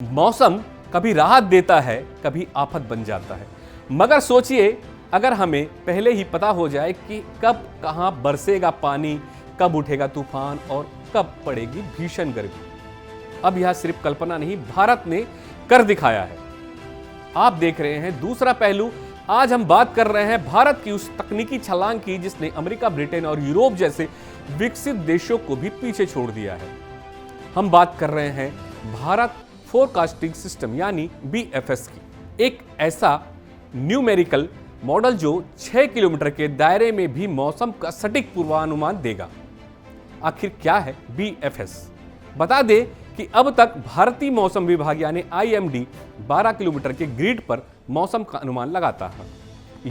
मौसम कभी राहत देता है, कभी आफत बन जाता है। मगर सोचिए, अगर हमें पहले ही पता हो जाए कि कब कहां बरसेगा पानी, कब उठेगा तूफान और कब पड़ेगी भीषण गर्मी। अब यह सिर्फ कल्पना नहीं, भारत ने कर दिखाया है। आप देख रहे हैं दूसरा पहलू। आज हम बात कर रहे हैं भारत की उस तकनीकी छलांग की जिसने अमेरिका, ब्रिटेन और यूरोप जैसे विकसित देशों को भी पीछे छोड़ दिया है। हम बात कर रहे हैं भारत फोरकास्टिंग सिस्टम यानी BFS की। एक ऐसा न्यूमेरिकल मॉडल जो 6 किलोमीटर के दायरे में भी मौसम का सटीक पूर्वानुमान देगा। आखिर क्या है BFS? बता दें कि अब तक भारतीय मौसम विभाग यानी IMD 12 किलोमीटर के ग्रिड पर मौसम का अनुमान लगाता है।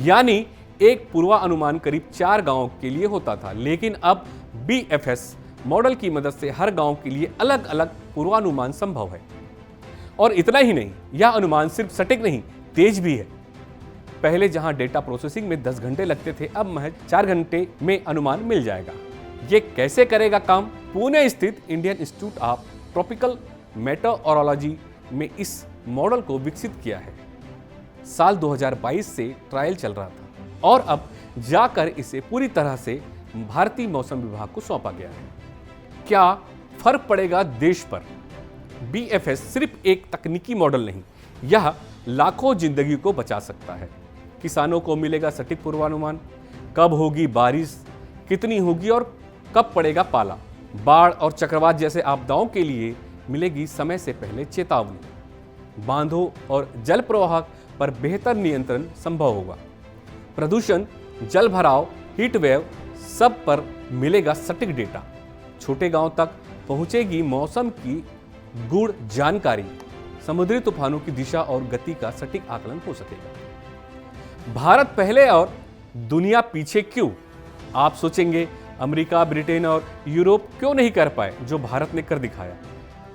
यानी एक पूर्वानुमान करीब 4 गांवों के लिए होता था, लेकिन अब BFS मॉडल की मदद से हर गांव के लिए अलग अलग पूर्वानुमान संभव है। और इतना ही नहीं, यह अनुमान सिर्फ सटीक नहीं, तेज भी है। पहले जहां डेटा प्रोसेसिंग में 10 घंटे लगते थे, अब महज 4 घंटे में अनुमान मिल जाएगा। ये कैसे करेगा काम? पुणे स्थित इंडियन इंस्टीट्यूट ऑफ ट्रॉपिकल मेटेओरोलॉजी में इस मॉडल को विकसित किया है। साल 2022 से ट्रायल चल रहा था और अब जाकर इसे पूरी तरह से भारतीय मौसम विभाग को सौंपा गया है। क्या फर्क पड़ेगा देश पर? BFS सिर्फ एक तकनीकी मॉडल नहीं, यह लाखों जिंदगी को बचा सकता है। किसानों को मिलेगा सटीक पूर्वानुमान, कब होगी बारिश, कितनी होगी और कब पड़ेगा पाला। बाढ़ और चक्रवात जैसे आपदाओं के लिए मिलेगी समय से पहले चेतावनी। बांधों और जल प्रवाह पर बेहतर नियंत्रण संभव होगा। प्रदूषण, जल भराव, हीट वेव, सब पर मिलेगा सटीक डेटा। छोटे गांव तक पहुंचेगी मौसम की गूढ़ जानकारी। समुद्री तूफानों की दिशा और गति का सटीक आकलन हो सकेगा। भारत पहले और दुनिया पीछे क्यों? आप सोचेंगे अमेरिका, ब्रिटेन और यूरोप क्यों नहीं कर पाए जो भारत ने कर दिखाया।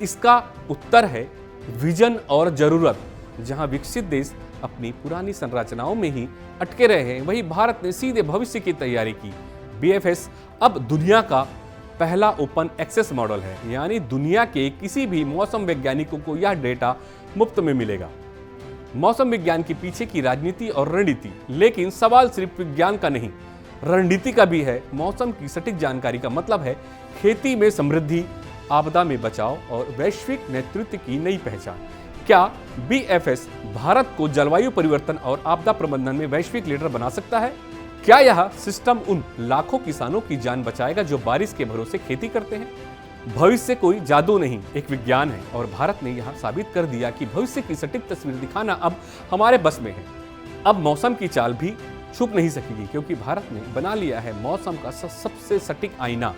इसका उत्तर है विजन और जरूरत। जहां विकसित देश अपनी पुरानी संरचनाओं में ही अटके रहे हैं, वहीं भारत ने सीधे भविष्य की तैयारी की। BFS अब दुनिया का पहला ओपन एक्सेस मॉडल है, यानी दुनिया के किसी भी मौसम वैज्ञानिकों को यह डेटा मुफ्त में मिलेगा। मौसम विज्ञान के पीछे की राजनीति और रणनीति, लेकिन सवाल सिर्फ विज्ञान का नहीं, रणनीति का भी है। मौसम की सटीक जानकारी का मतलब है खेती में समृद्धि, आपदा में बचाव और वैश्विक नेतृत्व की नई पहचान। क्या BFS भारत को जलवायु परिवर्तन और आपदा प्रबंधन में वैश्विक लीडर बना सकता है? क्या यह सिस्टम उन लाखों किसानों की जान बचाएगा जो बारिश के भरोसे खेती करते हैं? भविष्य कोई जादू नहीं, एक विज्ञान है और भारत ने यह साबित कर दिया कि भविष्य की सटीक तस्वीर दिखाना अब हमारे बस में है। अब मौसम की चाल भी छुप नहीं सकेगी, क्योंकि भारत ने बना लिया है मौसम का सबसे सटीक आईना।